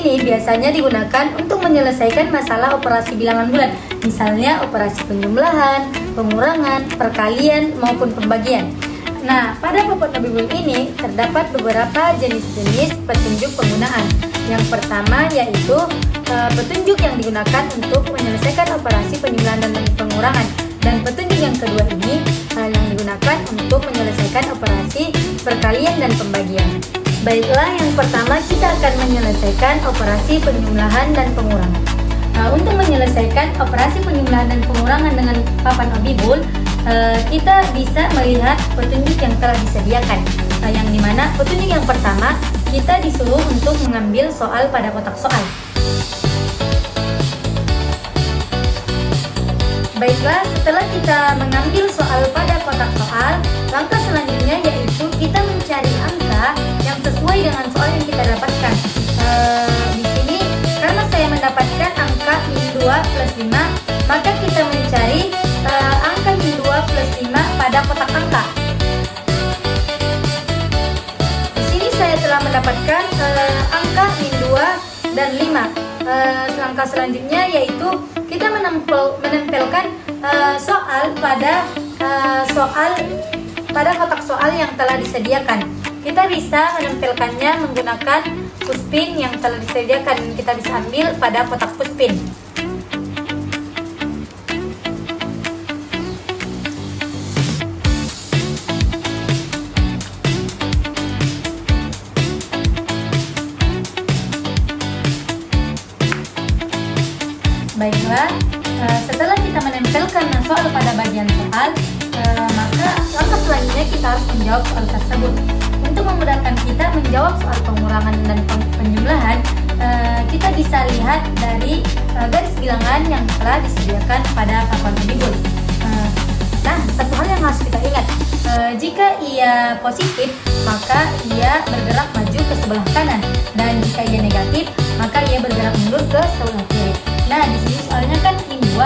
ini biasanya digunakan untuk menyelesaikan masalah operasi bilangan bulat, misalnya operasi penjumlahan, pengurangan, perkalian, maupun pembagian. Nah, pada pokok Nabibul ini terdapat beberapa jenis-jenis petunjuk penggunaan. Yang pertama yaitu petunjuk yang digunakan untuk menyelesaikan operasi penjumlahan dan pengurangan. Dan petunjuk yang kedua ini yang digunakan untuk menyelesaikan operasi perkalian dan pembagian. Baiklah, yang pertama kita akan menyelesaikan operasi penjumlahan dan pengurangan. Untuk menyelesaikan operasi penjumlahan dan pengurangan dengan papan Nabibul, kita bisa melihat petunjuk yang telah disediakan, yang dimana petunjuk yang pertama kita disuruh untuk mengambil soal pada kotak soal. Baiklah, setelah kita mengambil soal pada kotak soal, langkah selanjutnya yaitu kita mencari angka yang sesuai dengan soal yang kita dapatkan. Di sini karena saya mendapatkan angka min 2 plus 5, maka kita mencari angka min 2 plus 5 pada kotak angka. Di sini saya telah mendapatkan angka min 2 dan 5. Langkah selanjutnya yaitu kita menempelkan soal pada kotak soal yang telah disediakan. Kita bisa menempelkannya menggunakan puspin yang telah disediakan. Kita bisa ambil pada kotak puspin. Baiklah, setelah kita menempelkan soal pada bagian soal, maka langkah selanjutnya kita harus menjawab soal tersebut. Untuk memudahkan kita menjawab soal pengurangan dan penjumlahan, kita bisa lihat dari garis bilangan yang telah disediakan pada papan Nabibul. Nah, satu hal yang harus kita ingat, jika ia positif, maka ia bergerak maju ke sebelah kanan, dan jika ia negatif, maka ia bergerak mundur ke sebelah kiri. Nah, di sini soalnya kan min 2.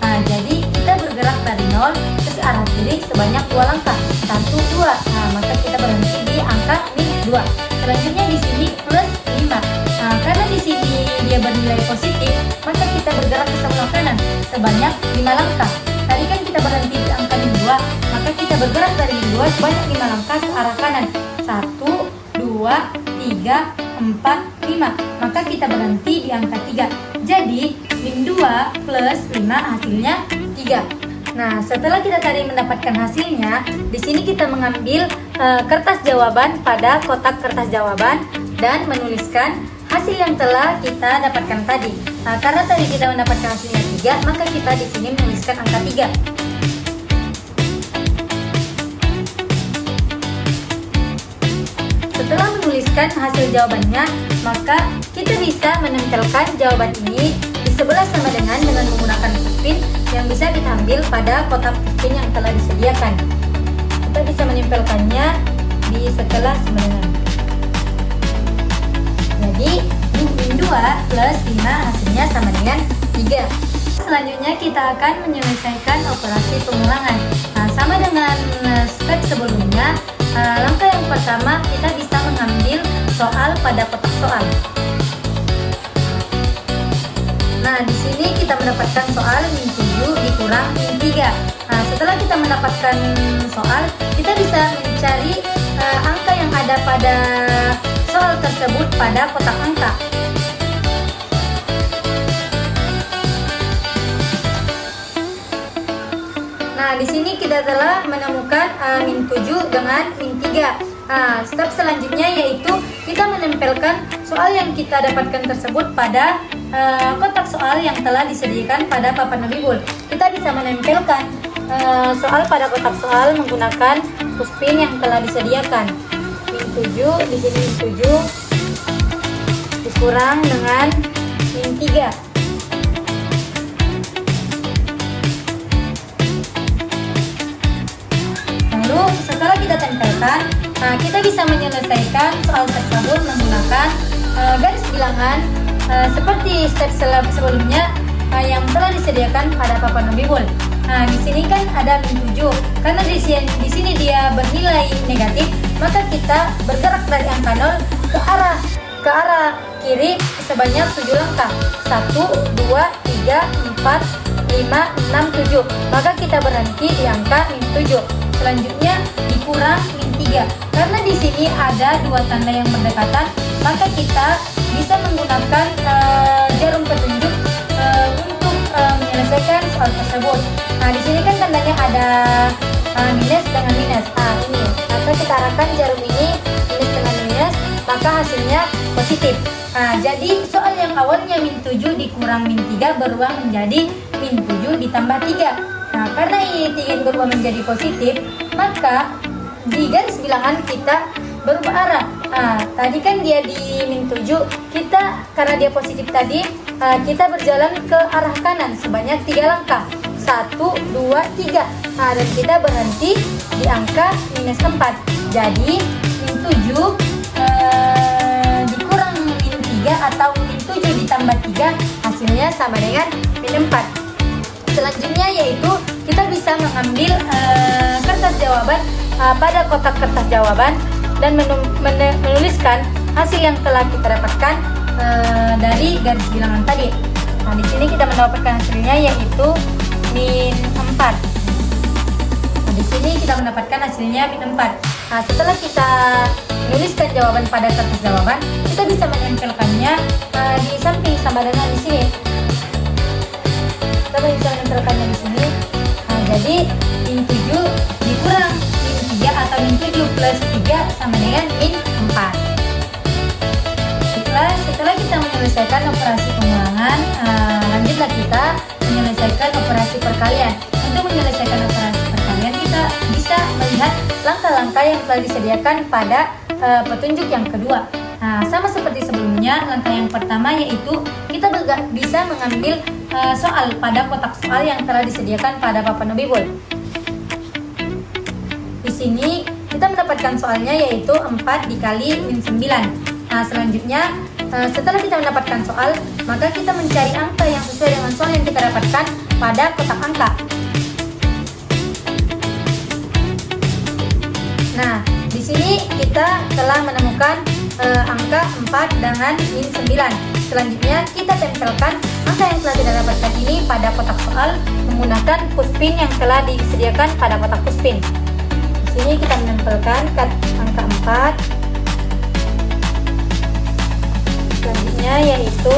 Nah, jadi kita bergerak dari 0 ke arah kiri sebanyak 2 langkah. 1, 2. Nah, maka kita berhenti di angka min 2. Selanjutnya di sini plus 5. Nah, karena di sini dia bernilai positif, maka kita bergerak ke sebelah kanan sebanyak 5 langkah. Tadi kan kita berhenti di angka min 2, maka kita bergerak dari min 2 sebanyak 5 langkah ke arah kanan. 1, 2, 3, 4, 5. Maka kita berhenti di angka 3. Jadi min 2 plus 5 hasilnya 3. Nah, setelah kita tadi mendapatkan hasilnya, di sini kita mengambil kertas jawaban pada kotak kertas jawaban dan menuliskan hasil yang telah kita dapatkan tadi. Nah, karena tadi kita mendapatkan hasilnya 3, maka kita di sini menuliskan angka 3. Setelah menuliskan hasil jawabannya, maka kita bisa menempelkan jawaban ini di sebelah sama dengan menggunakan puspin yang bisa kita ambil pada kotak puspin yang telah disediakan. Kita bisa menempelkannya di sebelah sama dengan. Jadi min 2 plus 5 hasilnya sama dengan 3. Selanjutnya kita akan menyelesaikan operasi pengurangan. Nah, sama dengan step sebelumnya, langkah yang pertama kita bisa mengambil soal pada kotak soal. Nah, di sini kita mendapatkan soal min 7 dikurang min 3. Nah, setelah kita mendapatkan soal, kita bisa mencari angka yang ada pada soal tersebut pada kotak angka. Nah, di sini kita telah menemukan min 7 dengan min 3. Nah, step selanjutnya yaitu kita menempelkan soal yang kita dapatkan tersebut pada kotak soal yang telah disediakan pada papan Nabibul. Kita bisa menempelkan soal pada kotak soal menggunakan puspin yang telah disediakan. Min 7, di sini min 7 dikurang dengan min 3. Lalu setelah kita tempelkan, kita bisa menyelesaikan soal tersebut menggunakan garis bilangan seperti step sebelumnya yang telah disediakan pada papan Nabibul. Nah, di sini kan ada min 7. Karena di sini dia bernilai negatif, maka kita bergerak dari angka 0 ke arah kiri sebanyak 7 langkah. 1, 2, 3, 4, 5, 6, 7. Maka kita berhenti di angka min 7. Selanjutnya dikurang min 3. Karena di sini ada dua tanda yang berdekatan, maka kita bisa menggunakan jarum petunjuk untuk menyelesaikan soal tersebut. Nah, di sini kan tandanya ada minus dengan minus. Ini. Maka kita arahkan jarum ini minus dengan minus, maka hasilnya positif. Nah, jadi soal yang awalnya min 7 dikurang min 3 berubah menjadi min 7 ditambah 3. Nah, karena ini 3 berubah menjadi positif, maka di garis bilangan kita berubah arah. Nah, tadi kan dia di min 7, kita karena dia positif tadi, kita berjalan ke arah kanan sebanyak 3 langkah. 1, 2, 3. Nah, dan kita berhenti di angka minus 4. Jadi min 7 dikurang min 3 atau min 7 ditambah 3 hasilnya sama dengan min 4. Selanjutnya yaitu kita bisa mengambil kertas jawaban pada kotak kertas jawaban dan menuliskan hasil yang telah kita dapatkan dari garis bilangan tadi. Nah, di sini kita mendapatkan hasilnya yaitu min 4. Nah, di sini kita mendapatkan hasilnya min 4. Nah, setelah kita menuliskan jawaban pada kertas jawaban, kita bisa menempelkannya di samping sama dengan di sini. Kita bisa menempelkannya di sini. Nah, jadi min 7 dikurang min 3 atau min 7 plus 3 sama dengan min 4. Setelah kita menyelesaikan operasi pengulangan, lanjutlah kita menyelesaikan operasi perkalian. Untuk menyelesaikan operasi perkalian, kita bisa melihat langkah-langkah yang telah disediakan pada petunjuk yang kedua. Nah, sama seperti sebelumnya, langkah yang pertama yaitu kita bisa mengambil soal pada kotak soal yang telah disediakan pada papan Nobibul. Di sini kita mendapatkan soalnya yaitu 4 dikali min 9. Nah, selanjutnya setelah kita mendapatkan soal, maka kita mencari angka yang sesuai dengan soal yang kita dapatkan pada kotak angka. Nah, di sini kita telah menemukan angka 4 dengan min 9. Selanjutnya kita tempelkan angka yang telah kita dapatkan ini pada kotak soal menggunakan pushpin yang telah disediakan pada kotak pushpin. Di sini kita menempelkan angka 4. Selanjutnya yaitu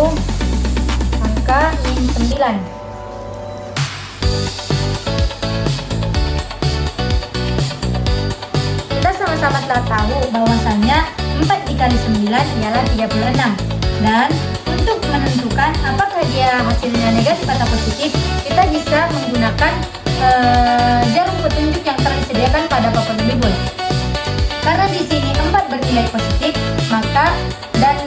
angka min 9. Kita sama-sama telah tahu bahwasanya 4 dikali 9 ialah 36. Dan untuk menentukan apakah dia hasilnya negatif atau positif, kita bisa menggunakan jarum petunjuk yang telah disediakan pada papan Nobibul. Karena di sini 4 bernilai positif, maka dan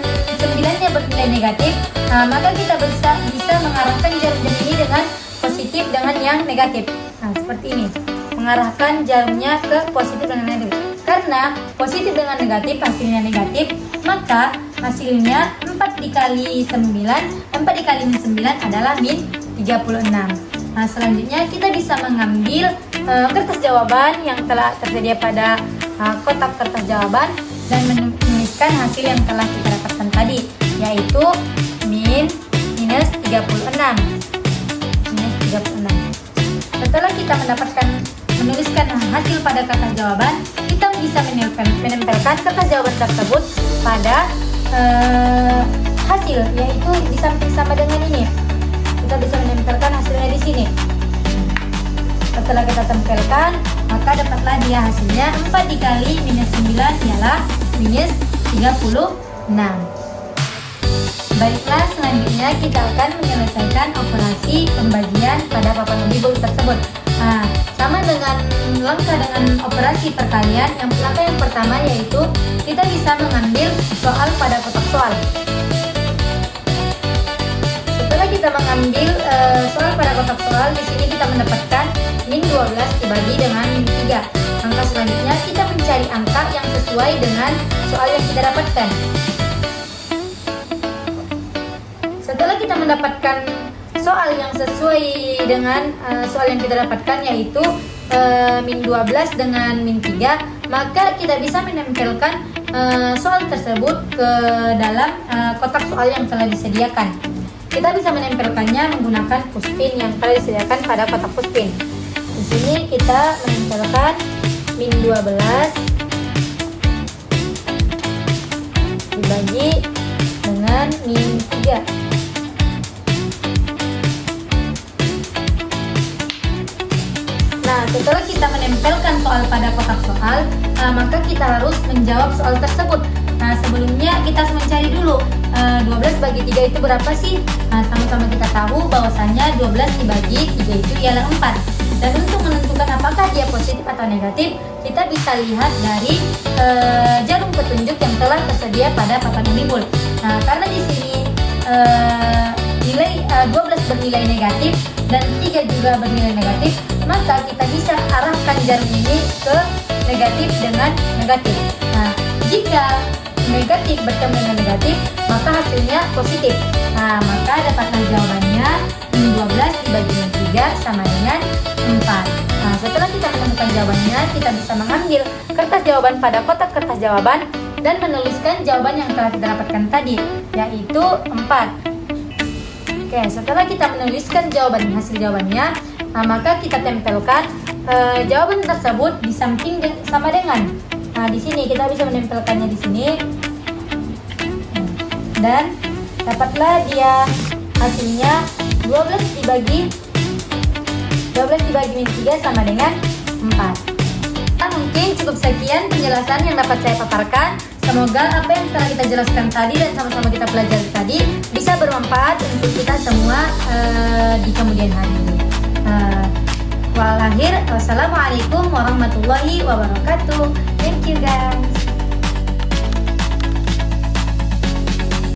9-nya bernilai negatif, maka kita bisa mengarahkan jarum ini dengan positif dengan yang negatif. Nah, seperti ini. Mengarahkan jarumnya ke positif dengan negatif. Karena positif dengan negatif hasilnya negatif, maka hasilnya 4 dikali 9, 4 dikali min 9 adalah min 36. Nah, selanjutnya kita bisa mengambil kertas jawaban yang telah tersedia pada kotak kertas jawaban dan menuliskan hasil yang telah kita dapatkan tadi, yaitu minus 36. Setelah kita menuliskan hasil pada kertas jawaban, kita bisa menempelkan kertas jawaban tersebut pada hasil, yaitu di samping sama dengan ini. Kita bisa menempelkan hasilnya di sini. Setelah kita tempelkan, maka dapatlah dia hasilnya 4 dikali minus 9 ialah minus 36. Baiklah, selanjutnya kita akan menyelesaikan operasi pembagian pada papan Nobibul tersebut. Nah, sama dengan langkah dengan operasi perkalian, langkah yang pertama yaitu kita bisa mengambil soal pada kotak soal. Setelah kita mengambil soal pada kotak soal, di sini kita mendapatkan min 12 dibagi dengan min 3. Angka selanjutnya kita mencari angka yang sesuai dengan soal yang kita dapatkan. Setelah kita mendapatkan soal yang sesuai dengan soal yang kita dapatkan, yaitu min 12 dengan min 3, maka kita bisa menempelkan soal tersebut ke dalam kotak soal yang telah disediakan. Kita bisa menempelkannya menggunakan pushpin yang telah disediakan pada kotak pushpin. Di sini kita menempelkan min 12 dibagi dengan min 3. Nah, setelah kita menempelkan soal pada kotak soal, maka kita harus menjawab soal tersebut. Nah, sebelumnya kita harus mencari dulu 12 bagi 3 itu berapa sih? Nah, sama-sama kita tahu bahwasanya 12 dibagi 3 itu ialah 4. Dan untuk menentukan apakah dia positif atau negatif, kita bisa lihat dari jarum petunjuk yang telah tersedia pada papan unibul. Nah, karena di sini nilai 12 bernilai negatif dan 3 juga bernilai negatif, maka kita bisa arahkan jarum ini ke negatif dengan negatif. Nah, jika negatif bertemu dengan negatif, maka hasilnya positif. Nah, maka dapatlah jawabannya min 12 dibagi dengan 3 sama dengan 4. Nah, setelah kita menemukan jawabannya, kita bisa mengambil kertas jawaban pada kotak kertas jawaban dan menuliskan jawaban yang telah kita dapatkan tadi, yaitu 4. Oke, setelah kita menuliskan hasil jawabannya, maka kita tempelkan jawaban tersebut di samping sama dengan. Nah, di sini kita bisa menempelkannya di sini. Dan dapatlah dia hasilnya 12 dibagi min 3 sama dengan 4. Nah, mungkin cukup sekian penjelasan yang dapat saya paparkan. Semoga apa yang telah kita jelaskan tadi dan sama-sama kita pelajari tadi bisa bermanfaat untuk kita semua di kemudian hari. Wassalamualaikum warahmatullahi wabarakatuh. Thank you guys.